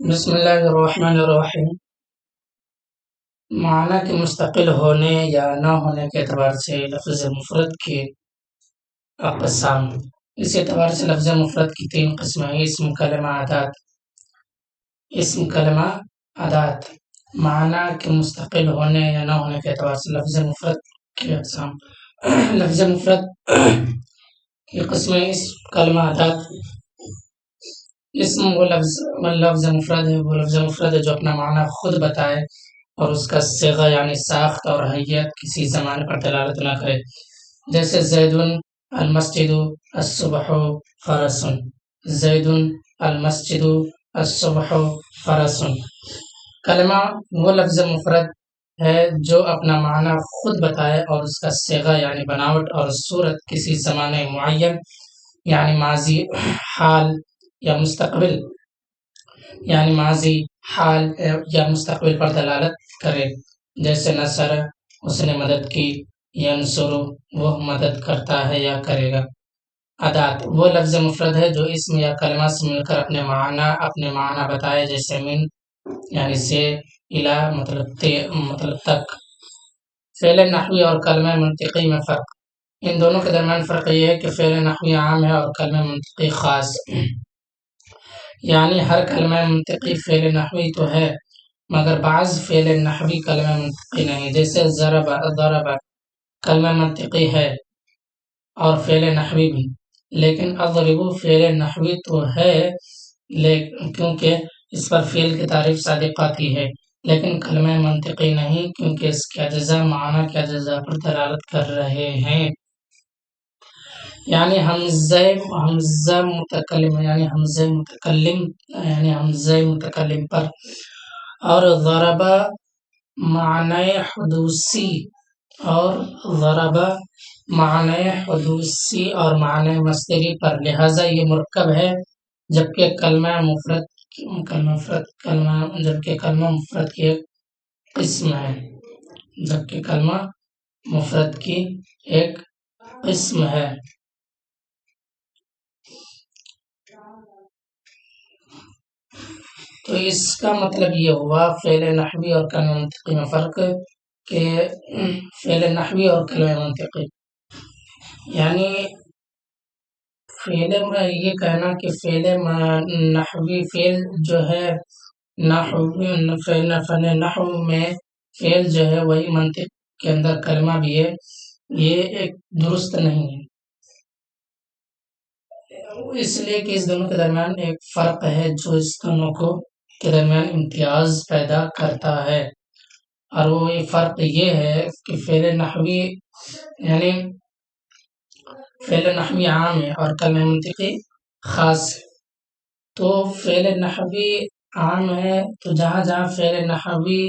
بسم اللہ الرحمن الرحیم۔ معنی کے مستقل ہونے یا نہ ہونے کے اعتبار سے لفظ مفرد کی اقسام۔ اس اعتبار سے لفظ مفرد کی تین قسمیں ہیں: اسم، کلمہ، ادات۔ اسم، کلمہ، ادات۔ معنی کے مستقل ہونے یا نہ ہونے کے اعتبار سے لفظ مفرد کی اقسام۔ لفظ مفرد کی قسمیں: اسم، کلمہ، ادات۔ اسم وہ لفظ مفرد ہے، جو اپنا معنی خود بتائے اور اس کا صیغہ یعنی ساخت اور حیت کسی زمانے پر دلالت نہ کرے، جیسے زید المسجد الصبح فرس۔ زید المسجد الصبح فرس۔ کلمہ وہ لفظ مفرد ہے جو اپنا معنی خود بتائے اور اس کا صیغہ یعنی بناوٹ اور صورت کسی زمانے معین یعنی ماضی، حال یا مستقبل یعنی ماضی، حال یا مستقبل پر دلالت کرے، جیسے نصر اس نے مدد کی، ینصر وہ مدد کرتا ہے یا کرے گا۔ ادات وہ لفظ مفرد ہے جو اسم یا کلمہ سے مل کر اپنے معنی بتائے، جیسے من یعنی سے، الی مطلب تک۔ فعل نحوی اور کلمہ منطقی میں فرق۔ ان دونوں کے درمیان فرق یہ ہے کہ فعل نحوی عام ہے اور کلمہ منطقی خاص۔ یعنی ہر کلمہ منطقی فعل نحوی تو ہے مگر بعض فعل نحوی کلمہ منطقی نہیں، جیسے ضرب کلمہ منطقی ہے اور فعل نحوی بھی، لیکن اضرب فعل نحوی تو ہے کیونکہ اس پر فعل کی تعریف صادق آتی ہے، لیکن کلمہ منطقی نہیں کیونکہ اس کے اجزاء معنی کے اجزاء پر دلالت کر رہے ہیں۔ یعنی حمزہ متکلم پر، اور ضرب معنی حدوثی اور معنی مصدری پر، لہذا یہ مرکب ہے، جبکہ کلمہ مفرد کی ایک قسم ہے۔ تو اس کا مطلب یہ ہوا فعل نحوی اور کلمہ منطقی میں فرق کہ فعل نحوی اور کلمہ منطقی، یعنی یہ کہنا کہ فعل نحوی فعل جو ہے فن نحو میں فعل جو ہے وہی منطق کے اندر کلمہ بھی ہے، یہ ایک درست نہیں ہے، اس لیے کہ اس دونوں کے درمیان ایک فرق ہے جو اس دونوں کے درمیان امتیاز پیدا کرتا ہے، اور وہ یہ فرق یہ ہے کہ فعل نحوی عام ہے اور کلمہ منطقی خاص ہے۔ تو فعل نحوی عام ہے تو جہاں جہاں فعل نحوی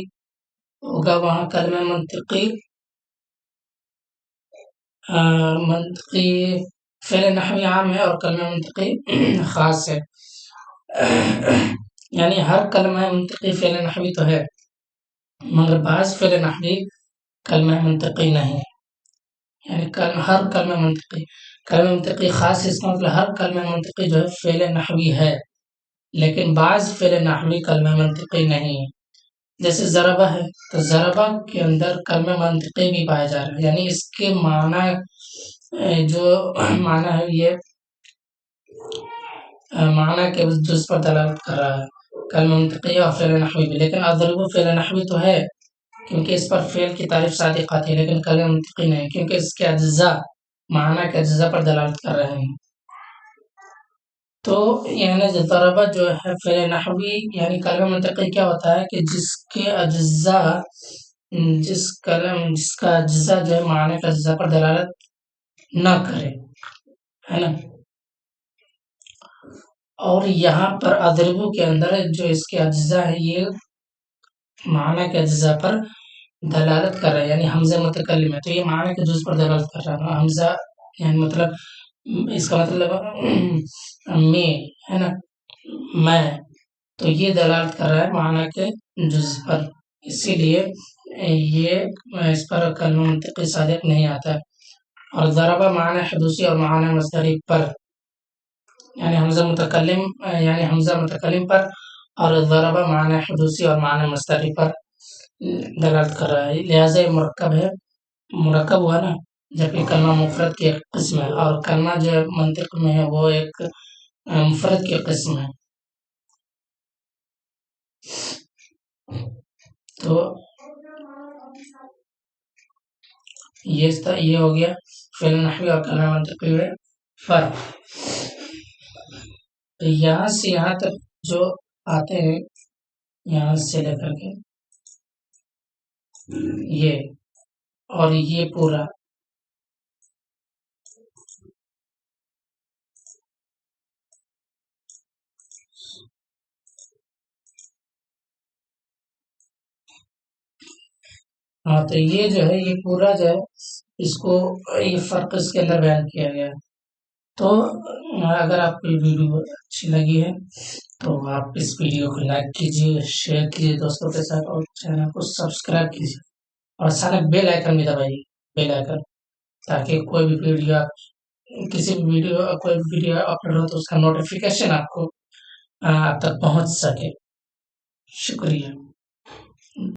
ہوگا وہاں کلمہ منطقی فعل نحوی عام ہے اور کلمہ منطقی خاص ہے۔ یعنی ہر کلمہ منطقی فعل نحوی تو ہے مگر بعض فعل نحوی کلمہ منطقی نہیں، یعنی ہر کلمہ منطقی خاص، اس کا مطلب ہر کلمہ منطقی جو ہے فعل نحوی ہے لیکن بعض فعل نحوی کلمہ منطقی نہیں ہے، جیسے ضربہ ہے تو ضربہ کے اندر کلمہ منطقی بھی پایا جا رہا ہے، یعنی اس کے معنی جو معنی ہے یہ معنی کے جز پر دلالت کر رہا ہے، کلمہ منطقی اور فعل نحوی بھی، لیکن اضرب فعل نحوی تو ہے کیونکہ اس پر فعل کی تعریف صادق آتی ہے، لیکن کلمہ منطقی نہیں کیونکہ اس کے اجزاء معنی کے اجزاء پر دلالت کر رہے ہیں۔ تو یعنی ضربہ جو ہے فعل نحوی یعنی کلمہ منطقی کیا ہوتا ہے کہ جس کا اجزاء جو ہے معنی کے اجزاء پر دلالت نہ کرے، ہے نا۔ اور یہاں پر اضربو کے اندر جو اس کے اجزاء ہیں یہ معنی کے اجزاء پر دلالت کر رہا ہے، یعنی حمزہ متکلم ہے تو یہ معنی کے جز پر دلالت کر رہا ہے، حمزہ یعنی مطلب اس کا مطلب میں ہے نا، میں، تو یہ دلالت کر رہا ہے معنی کے جز پر، اسی لیے یہ اس پر کلمہ منطقی صادق نہیں آتا ہے۔ اور ضربہ معنی حدوثی اور معنی مصدری پر، یعنی حمزہ متکلم پر اور ضربہ معنی حدوثی اور معنی مصدری پر دلالت کر رہا ہے، لہٰذا یہ مرکب ہے، مرکب ہوا نا، جبکہ کلمہ مفرد کی ایک قسم ہے، اور کلمہ جو منطق میں ہے وہ ایک مفرد کی قسم ہے. تو یہ ہو گیا فعل نحوی اور کلمہ منطقی میں فرق. یہاں سے یہاں تک جو آتے ہیں، یہاں سے لے کر کے یہ اور یہ پورا ہاں، تو یہ جو ہے یہ پورا جو ہے اس کو یہ فرق اس کے اندر بیان کیا گیا. تو اگر آپ کو یہ ویڈیو اچھی لگی ہے تو آپ اس ویڈیو کو لائک کیجیے، شیئر کیجیے دوستوں کے ساتھ، اور چینل کو سبسکرائب کیجیے، اور ساتھ بیل آئیکن بھی دبائیے، بیل آئیکن، تاکہ کوئی بھی ویڈیو کسی بھی کوئی بھی ویڈیو اپلوڈ ہو تو اس کا نوٹیفیکیشن آپ کو آپ تک پہنچ سکے. شکریہ.